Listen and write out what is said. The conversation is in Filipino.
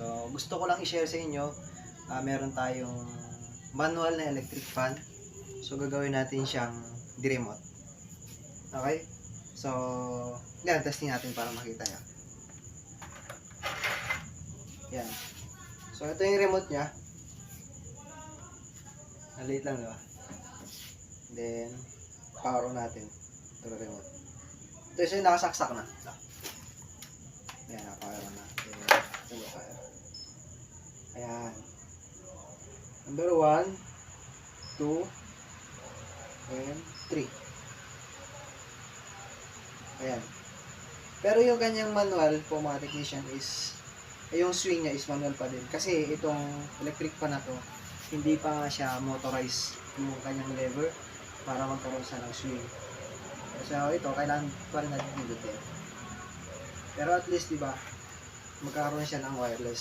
So, gusto ko lang i-share sa inyo, meron tayong manual na electric fan. So, gagawin natin siyang di-remote. Okay? So, yan, testing natin para makita nyo. Yan. So, ito yung remote niya. Maliit lang, diba? Then, power on natin. Ito yung remote. Ito yung nakasaksak na. Ito. Ayan, power on na. Ito yung power. Ayan. Number 1, 2, and 3. Ayan. Pero yung ganyang manual po mga technician is, yung swing niya is manual pa din. Kasi itong electric fan na to, hindi pa nga siya motorized yung kanyang lever para magkaroon siya ng swing. So ito, kailangan pa rin natin pindutin. Pero at least, diba, magkakaroon siya ng wireless.